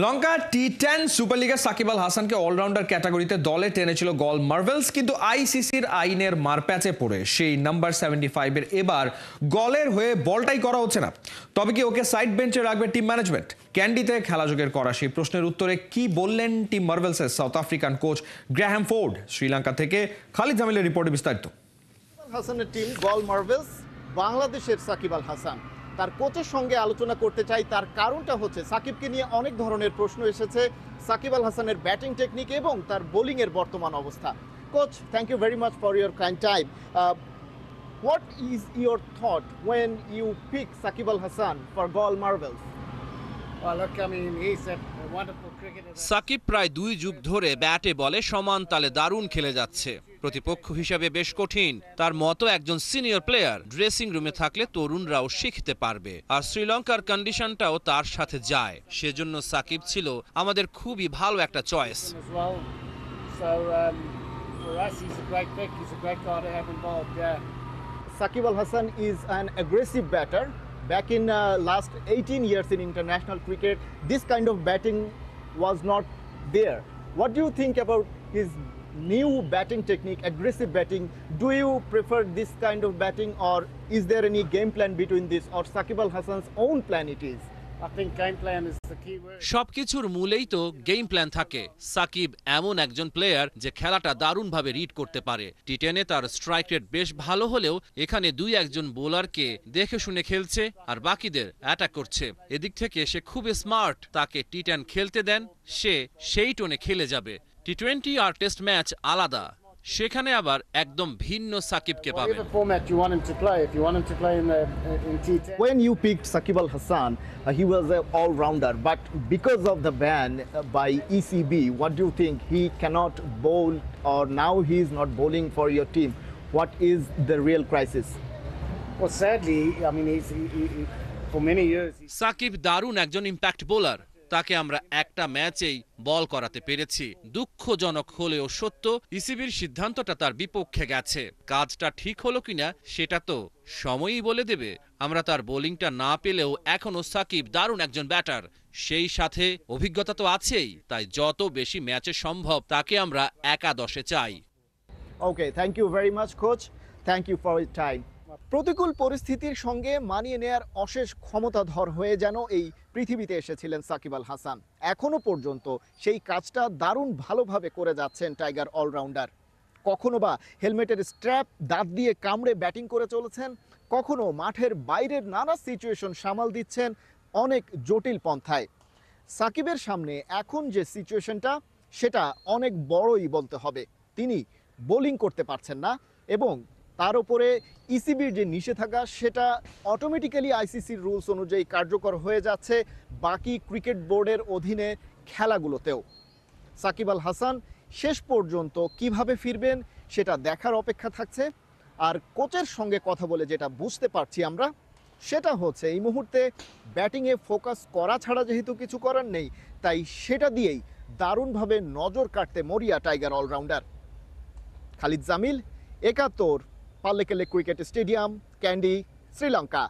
লঙ্কা টি10 super লিগে সাকিব আল হাসানকে allrounder ক্যাটাগরিতে দলে টেনেছিল গল মার্ভেলস, কিন্তু আইসিসির আইনের মারপ্যাচে পড়ে সেই নাম্বার 75 এর এবার গলের হয়ে বলটাই করা হচ্ছে না। তবে কি ওকে সাইড বেঞ্চে রাখবে টিম ম্যানেজমেন্ট? ক্যান্ডিতে খেলাযোগের করা সেই প্রশ্নের উত্তরে কি বললেন টিম মার্ভেলসের South African coach Graham Ford? Sri Lanka থেকে খালিদ জামিলের রিপোর্টে বিস্তারিত। হাসানের টিম গল মার্ভেলস, বাংলাদেশের সাকিব আল হাসান তার কোচের সঙ্গে আলোচনা করতে চাই। তার কারণটা হচ্ছে সাকিবকে নিয়ে অনেক ধরনের প্রশ্ন এসেছে, সাকিব আল হাসানের ব্যাটিং টেকনিক এবং তার বোলিংয়ের বর্তমান অবস্থা। Coach, thank you very much for your kind time. What is your thought when you pick Shakib Al Hasan for Galle Marvels? Shakib প্রায় 2 যুগ ধরে ব্যাটে বলে সমান তালে দারুণ খেলে যাচ্ছে। প্রতিপক্ষ হিসাবে বেশ কঠিন। তার মতো একজন সিনিয়র প্লেয়ার ড্রেসিং রুমে থাকলে তরুণরাও শিখতে পারবে, আর শ্রীলঙ্কার কন্ডিশনটাও তার সাথে যায়। সেজন্য সাকিব ছিল আমাদের খুবই ভালো একটা choice. Sakib Al Hasan is an aggressive batter. Back in last 18 years in international cricket, this kind of batting was not there. What do you think about his new batting technique, aggressive batting? Do you prefer this kind of batting, or is there any game plan between this, or Sakib Al Hasan's own plan it is? I think game plan is the key word. সবকিছুর মূলেই তো game plan থাকে। সাকিব এমন একজন player যে খেলাটা দারুণভাবে read করতে পারে। টি10-এ তার স্ট্রাইক রেট বেশ ভালো হলেও এখানে 2-1 বোলারকে দেখে শুনে খেলছে আর বাকিদের অ্যাটাক করছে। এদিক থেকে সে খুব স্মার্ট। তাকে টি10 খেলতে দেন, সে সেই টোনে খেলে যাবে। টি20 আর টেস্ট ম্যাচ আলাদা, সেখানে আবার একদম ভিন্ন সাকিবকে পাবেন। Whatever format you want him to play, if you want him to play in T10. When you picked Sakib Al Hasan, he was an all-rounder, but because of the ban by ECB, what do you think? He cannot bowl, or now he is not bowling for your team. What is the real crisis? Well, sadly, I mean, for many years. Shakib দারুণ একজন impact bowler. তাকে আমরা একটা ম্যাচেই বল করাতে পেরেছি। দুঃখজনক হলেও সত্য, ইসিবির সিদ্ধান্তটা তার বিপক্ষে গেছে। কাজটা ঠিক হলো কিনা সেটা তো সময়ই বলে দেবে। আমরা তার বোলিংটা না পেলেও এখনো সাকিব দারুণ একজন ব্যাটার, সেই সাথে অভিজ্ঞতা তো আছেই। তাই যত বেশি ম্যাচে সম্ভব তাকে আমরা একাদশে চাই। Okay, thank you very much coach, thank you for your time. প্রতিকূল পরিস্থিতির সঙ্গে মানিয়ে নেয়ার অশেষ ক্ষমতাধর হয়ে যেন এই পৃথিবীতে এসেছিলেন সাকিব আল হাসান। এখনো পর্যন্ত সেই কাজটা দারুণ ভালোভাবে করে যাচ্ছেন টাইগার অলরাউন্ডার। কখনো বা হেলমেটের স্ট্র্যাপ দাঁত দিয়ে কামড়ে ব্যাটিং করে চলেছেন, কখনো মাঠের বাইরের নানা সিচুয়েশন সামাল দিচ্ছেন অনেক জটিল পন্থায়। সাকিবের সামনে এখন যে সিচুয়েশনটা, সেটা অনেক বড়ই বলতে হবে। তিনি বোলিং করতে পারছেন না, এবং তার উপরে ইসিবির যে নিষেধাজ্ঞা, সেটা অটোমেটিক্যালি আইসিসির রুলস অনুযায়ী কার্যকর হয়ে যাচ্ছে বাকি ক্রিকেট বোর্ডের অধীনে খেলাগুলোতেও। সাকিব আল হাসান শেষ পর্যন্ত কিভাবে ফিরবেন সেটা দেখার অপেক্ষা থাকছে। আর কোচের সঙ্গে কথা বলে যেটা বুঝতে পারছি আমরা, সেটা হচ্ছে এই মুহূর্তে ব্যাটিংয়ে ফোকাস করা ছাড়া যেহেতু কিছু করার নেই, তাই সেটা দিয়েই দারুণভাবে নজর কাটতে মরিয়া tiger allrounder. Khalid Jamil, 71, Pallekele cricket stadium, Kandy, Sri Lanka.